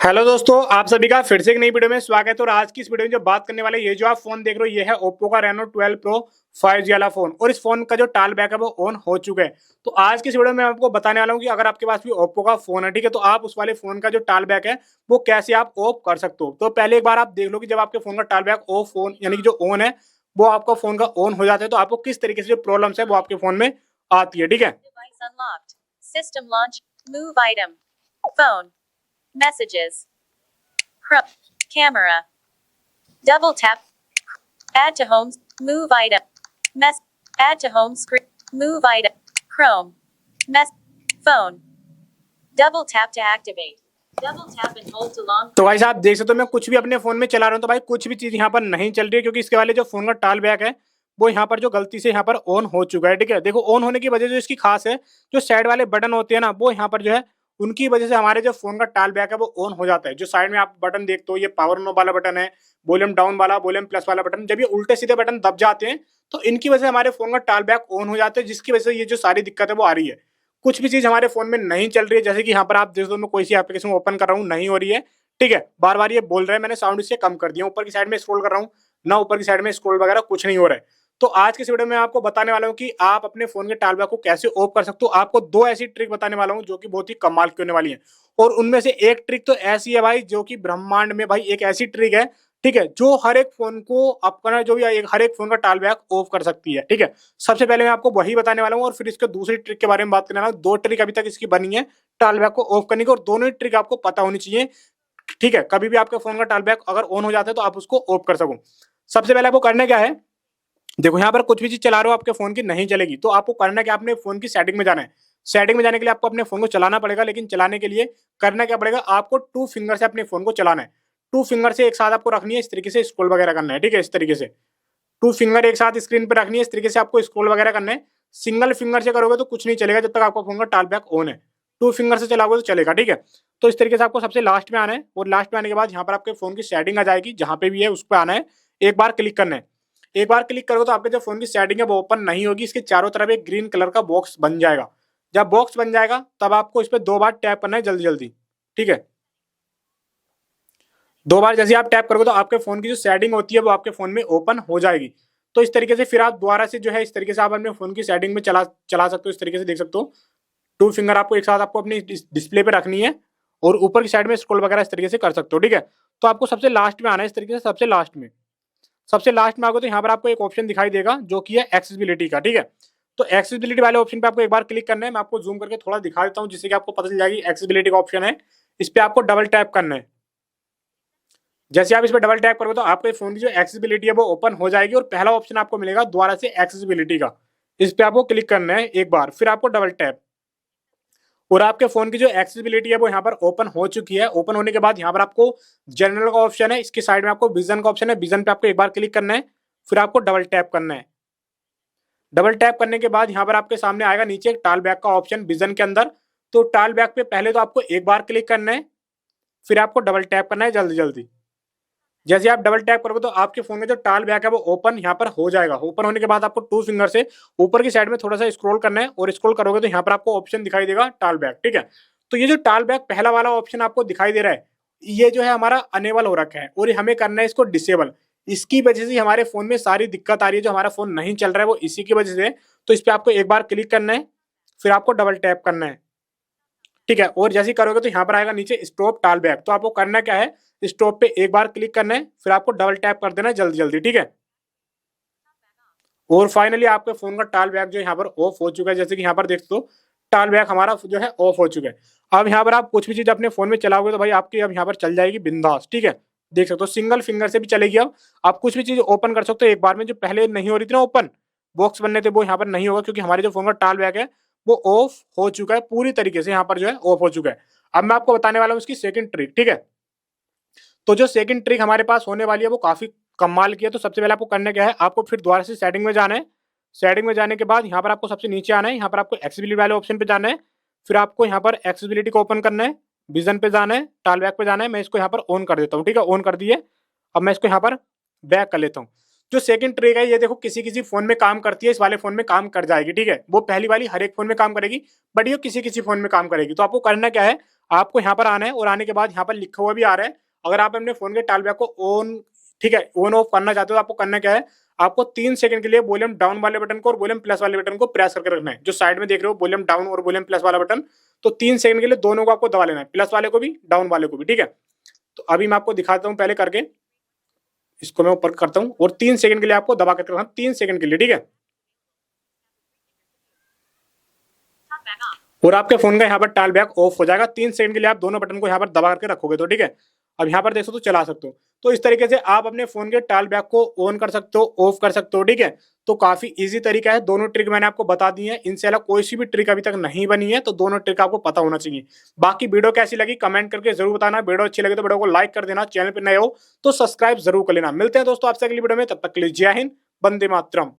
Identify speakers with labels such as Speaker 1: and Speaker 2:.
Speaker 1: Hello दोस्तों, आप सभी का फिर से एक नई वीडियो में स्वागत है। और आज की इस वीडियो में जो बात करने वाले ये जो आप फोन देख रहे हो ये है ओप्पो का रेनो 12 प्रो 5G वाला फोन। और इस फोन का जो टाल बैक है वो ऑन हो चुका है। तो आज की इस वीडियो में आपको बताने वाला हूँ कि अगर आपके पास भी ओप्पो का फोन है, ठीक है, तो आप उस वाले फोन का जो टाल बैक है वो कैसे आप ऑफ कर सकते हो। तो पहले एक बार आप देख लो कि जब आपके फोन का टाल बैक ऑफ फोन यानी कि जो ऑन है वो आपका फोन का ऑन हो जाता है तो आपको किस तरीके से जो प्रॉब्लम्स है वो आपके फोन में आती है, ठीक है।
Speaker 2: Device unlocked. System launch. Move item. Phone. Messages. Camera. Double tap. Add to home. Move item. Add to home screen. Move item. Chrome. Phone. Double tap to activate. Double tap and hold to long.
Speaker 1: तो भाई साहब देख सकते हो मैं कुछ भी अपने फोन में चला रहा हूँ तो भाई कुछ भी चीज यहाँ पर नहीं चल रही है क्योंकि इसके वाले जो फोन का टाल बैक है वो यहाँ पर जो गलती से यहाँ पर ऑन हो चुका है, ठीक है। देखो ऑन होने की वजह जो इसकी खास है, जो साइड वाले बटन होते हैं ना वो यहाँ पर जो है उनकी वजह से हमारे जो फोन का टाल बैक है वो ऑन हो जाता है। जो साइड में आप बटन देखते हो ये पावर नो वाला बटन है, वॉल्यूम डाउन वाला, वॉल्यूम प्लस वाला बटन, जब ये उल्टे सीधे बटन दब जाते हैं तो इनकी वजह से हमारे फोन का टाल बैक ऑन हो जाता है, जिसकी वजह से ये जो सारी दिक्कत है वो आ रही है। कुछ भी चीज हमारे फोन में नहीं चल रही है, जैसे कि यहाँ पर आप देख दो मैं कोई सी एप्लीकेशन ओपन कर रहा हूँ नहीं हो रही है, ठीक है। बार बार ये बोल रहा है, मैंने साउंड इससे कम कर दिया, ऊपर की साइड में स्क्रॉल कर रहा हूँ ना, ऊपर की साइड में स्क्रॉल वगैरह कुछ नहीं हो रहा है। तो आज के इस वीडियो में आपको बताने वाला हूँ कि आप अपने फोन के टाल बैक को कैसे ऑफ कर सकते हो। आपको दो ऐसी ट्रिक बताने वाला हूँ जो कि बहुत ही कमाल की होने वाली है। और उनमें से एक ट्रिक तो ऐसी है भाई जो कि ब्रह्मांड में भाई एक ऐसी ट्रिक है, ठीक है, जो हर एक फोन को अपना जो भी हर एक फोन का टाल बैक ऑफ कर सकती है, ठीक है। सबसे पहले मैं आपको वही बताने वाला हूँ और फिर इसके दूसरी ट्रिक के बारे में बात करने वाला हूँ। दो ट्रिक अभी तक इसकी बनी है टाल बैक को ऑफ करने की और दोनों ही ट्रिक आपको पता होनी चाहिए, ठीक है। कभी भी आपके फोन का टाल बैक अगर ऑन हो जाता है तो आप उसको ऑफ कर सको। सबसे पहले आपको करना क्या है, देखो यहाँ पर कुछ भी चीज चला रहे हो आपके फोन की नहीं चलेगी तो आपको करना क्या, अपने फोन की सेटिंग में जाना है। सेटिंग में जाने के लिए आपको अपने फोन को चलाना पड़ेगा, लेकिन चलाने के लिए करना क्या पड़ेगा, आपको टू फिंगर से अपने फोन को चलाना है। टू फिंगर से एक साथ आपको रखनी है, इस तरीके से स्क्रॉल वगैरह करना है, ठीक है। इस तरीके से टू फिंगर एक साथ स्क्रीन पर रखनी है, इस तरीके से आपको स्क्रॉल वगैरह करना है। सिंगल फिंगर से करोगे तो कुछ नहीं चलेगा जब तक आपका फोन का टाल बैक ऑन है। टू फिंगर से चलाओगे तो चलेगा, ठीक है। तो इस तरीके से आपको सबसे लास्ट में आना है और लास्ट में आने के बाद यहाँ पर आपके फोन की सेटिंग आ जाएगी, जहां पे भी है उस पर आना है, एक बार क्लिक करना है। एक बार क्लिक करोगे तो आपके जो फोन की सेटिंग है वो ओपन नहीं होगी, इसके चारों तरफ एक ग्रीन कलर का बॉक्स बन जाएगा। जब बॉक्स बन जाएगा तब आपको इस पर दो बार टैप करना है जल्दी जल्दी, ठीक है। दो बार जैसे आप टैप करोगे तो आपके फोन की जो सेटिंग होती है वो आपके फोन में ओपन हो जाएगी। तो इस तरीके से फिर आप दोबारा से जो है इस तरीके से आप अपने फोन की सेटिंग में चला चला सकते हो, इस तरीके से देख सकते हो। टू फिंगर आपको एक साथ आपको अपनी डिस्प्ले पे रखनी है और ऊपर की साइड में स्क्रॉल वगैरह इस तरीके से कर सकते हो, ठीक है। तो आपको सबसे लास्ट में आना है, इस तरीके से सबसे लास्ट में। सबसे लास्ट में आओगे तो यहाँ पर आपको एक ऑप्शन दिखाई देगा जो कि है एक्सेसिबिलिटी का, ठीक है। तो एक्सेसिबिलिटी वाले ऑप्शन पे आपको एक बार क्लिक करना है। मैं आपको जूम करके थोड़ा दिखा देता हूँ जिससे कि आपको पता चल जाएगी एक्सेसिबिलिटी का ऑप्शन है। इस पे आपको डबल टैप करना है। जैसे आप इस पर डबल टैप करोगे तो आपके फोन की जो एक्सेसिबिलिटी है वो ओपन हो जाएगी और पहला ऑप्शन आपको मिलेगा दोबारा से एक्सेसिबिलिटी का। इस पे आपको क्लिक करना है एक बार, फिर आपको डबल टैप, और आपके फोन की जो एक्सेसिबिलिटी है वो यहाँ पर ओपन हो चुकी है। ओपन होने के बाद यहाँ पर आपको जनरल का ऑप्शन है, इसके साइड में आपको विजन का ऑप्शन है, विजन पे आपको एक बार क्लिक करना है, फिर आपको डबल टैप करना है। डबल टैप करने के बाद यहाँ पर आपके सामने आएगा नीचे एक टाल बैक का ऑप्शन विजन के अंदर। तो टाल बैक पे पहले तो आपको एक बार क्लिक करना है, फिर आपको डबल टैप करना है जल्दी जल्दी। जैसे आप डबल टैप करोगे तो आपके फोन में जो टाल बैक है वो ओपन यहाँ पर हो जाएगा। ओपन होने के बाद आपको टू फिंगर से ऊपर की साइड में थोड़ा सा स्क्रॉल करना है और स्क्रॉल करोगे तो यहाँ पर आपको ऑप्शन दिखाई देगा टाल बैक, ठीक है। तो ये जो टाल बैक पहला वाला ऑप्शन आपको दिखाई दे रहा है ये जो है हमारा अनेबल हो रखा है और हमें करना है इसको डिसेबल। इसकी वजह से हमारे फोन में सारी दिक्कत आ रही है, जो हमारा फोन नहीं चल रहा है वो इसी की वजह से। तो इस पर आपको एक बार क्लिक करना है, फिर आपको डबल टैप करना है, ठीक है। और जैसे ही करोगे तो यहाँ पर आएगा नीचे स्टॉप टाल बैक। तो आपको करना क्या है, स्टॉप पे एक बार क्लिक करना है, फिर आपको डबल टैप कर देना है जल्दी जल्दी, ठीक है। और फाइनली आपके फोन का टाल बैक जो यहाँ पर ऑफ हो चुका है, जैसे कि यहाँ पर देखते हो टाल बैक हमारा जो है ऑफ हो चुका है। अब यहाँ पर आप कुछ भी चीज अपने फोन में चलाओगे तो भाई आपकी अब यहाँ पर चल जाएगी बिंदास, ठीक है। देख सकते हो सिंगल फिंगर से भी चलेगी। अब आप कुछ भी चीज ओपन कर सकते हो एक बार में, जो पहले नहीं हो रही थी ना ओपन बॉक्स बनने थे वो यहाँ पर नहीं होगा क्योंकि हमारे जो फोन का टाल बैक है वो ऑफ हो चुका है पूरी तरीके से, यहाँ पर जो है ऑफ हो चुका है। अब मैं आपको बताने वाला हूँ इसकी सेकंड ट्रिक, ठीक है। तो जो सेकंड ट्रिक हमारे पास होने वाली है वो काफी कमाल की है। तो सबसे पहले आपको करना क्या है, आपको फिर दोबारा से सेटिंग में जाना है। सेटिंग में जाने के बाद यहाँ पर आपको सबसे नीचे आना है, यहाँ पर आपको एक्सेसिबिलिटी वाले ऑप्शन पे जाना है, फिर आपको यहाँ पर एक्सेसिबिलिटी को ओपन करना है, विजन पे जाना है, टाल बैक पे जाना है। मैं इसको यहाँ पर ऑन कर देता हूँ, ठीक है, ऑन कर दिए। अब मैं इसको यहाँ पर बैक कर लेता हूँ। जो सेकंड ट्रिक है ये देखो किसी किसी फोन में काम करती है, इस वाले फोन में काम कर जाएगी, ठीक है। वो पहली वाली हर एक फोन में काम करेगी बट ये किसी किसी फोन में काम करेगी। तो आपको करना क्या है, आपको यहाँ पर आना है और आने के बाद यहाँ पर लिखा हुआ भी आ रहा है, अगर आप अपने फोन के टॉल बैक को ऑन, ठीक है, ऑन ऑफ करना चाहते हो तो आपको करना क्या है, आपको 3 सेकंड के लिए वॉल्यूम डाउन वाले बटन को और वॉल्यूम प्लस वाले बटन को प्रेस करके रखना है। जो साइड में देख रहे हो वॉल्यूम डाउन और वॉल्यूम प्लस वाला बटन, तो 3 सेकंड के लिए दोनों को आपको दबा लेना है, प्लस वाले को भी डाउन वाले को भी, ठीक है। तो अभी मैं आपको दिखाता हूँ पहले करके, इसको मैं ऊपर करता हूँ और 3 सेकंड के लिए आपको दबा करके रखना, 3 सेकंड के लिए, ठीक है। और आपके फोन का यहाँ पर टॉल बैक ऑफ हो जाएगा। 3 सेकंड के लिए आप दोनों बटन को यहाँ पर दबा करके रखोगे तो, ठीक है। अब यहाँ पर देखो तो चला सकते हो। तो इस तरीके से आप अपने फोन के टॉल बैक को ऑन कर सकते हो, ऑफ कर सकते हो, ठीक है। तो काफी इजी तरीका है, दोनों ट्रिक मैंने आपको बता दी है, इनसे अलग कोई सी भी ट्रिक अभी तक नहीं बनी है, तो दोनों ट्रिक आपको पता होना चाहिए। बाकी वीडियो कैसी लगी कमेंट करके जरूर बताना, वीडियो अच्छी लगी तो वीडियो को लाइक कर देना, चैनल पर नए हो तो सब्सक्राइब जरूर कर लेना। मिलते हैं दोस्तों आपसे अगली वीडियो में, तब तक के लिए जय हिंद, वंदे मातरम।